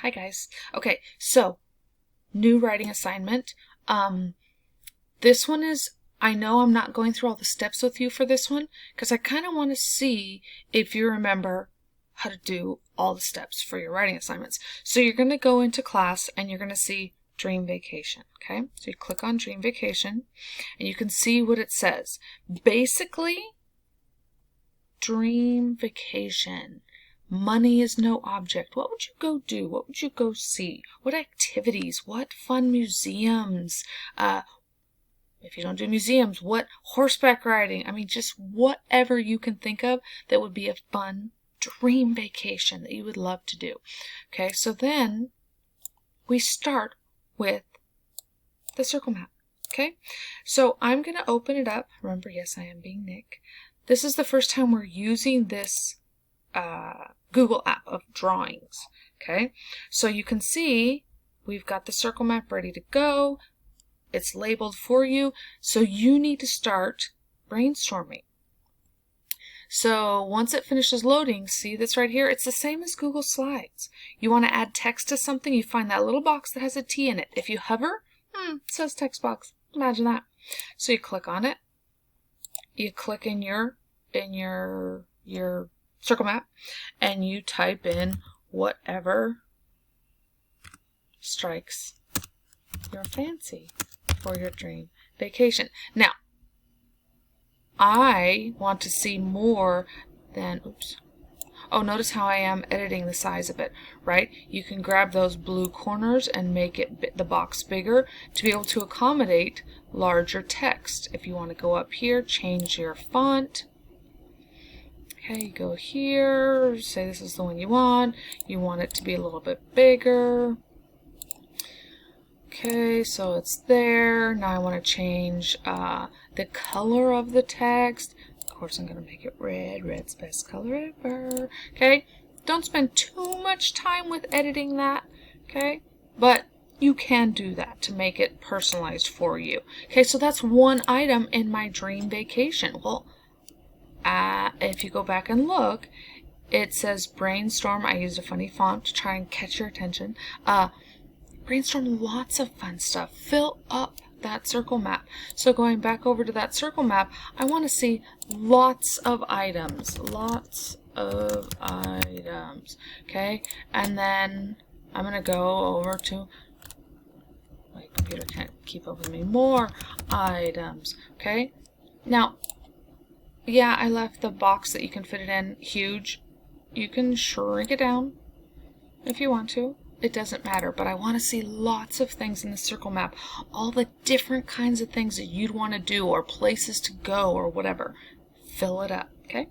Hi guys. Okay, so new writing assignment. This one is, I know I'm not going through all the steps with you for this one because I kind of want to see if you remember how to do all the steps for your writing assignments. So you're going to go into class and you're going to see Dream Vacation. Okay, so you click on Dream Vacation and you can see what it says. Basically, Dream Vacation. Money is no object. What would you go do? What would you go see? What activities? What fun museums? If you don't do museums, what horseback riding? I mean, just whatever you can think of that would be a fun dream vacation that you would love to do. Okay, so then we start with the circle map. Okay, so I'm going to open it up. Remember, yes, I am being Nick. This is the first time we're using this Google app of drawings. Okay, so you can see we've got the circle map ready to go. It's labeled for you, so you need to start brainstorming. So once it finishes loading, see this right here? It's the same as Google Slides. You want to add text to something, you find that little box that has a T in it. If you hover, it says text box. Imagine that. So you click on it. You click in your circle map and you type in whatever strikes your fancy for your dream vacation. Now, I want to see more than, notice how I am editing the size of it, right? You can grab those blue corners and make it the box bigger to be able to accommodate larger text. If you want to go up here, change your font. Okay, you go here, say this is the one you want it to be a little bit bigger. Okay, so it's there. Now I want to change the color of the text. Of course, I'm going to make it red. Red's best color ever. Okay, don't spend too much time with editing that. Okay, but you can do that to make it personalized for you. Okay, so that's one item in my dream vacation. Well, if you go back and look, it says brainstorm. I used a funny font to try and catch your attention. Brainstorm lots of fun stuff. Fill up that circle map. So going back over to that circle map, I want to see lots of items. Lots of items. Okay? And then I'm going to go over to, my computer can't keep up with me, more items. Okay? Now, yeah, I left the box that you can fit it in huge. You can shrink it down if you want to. It doesn't matter, but I want to see lots of things in the circle map. All the different kinds of things that you'd want to do or places to go or whatever. Fill it up, okay?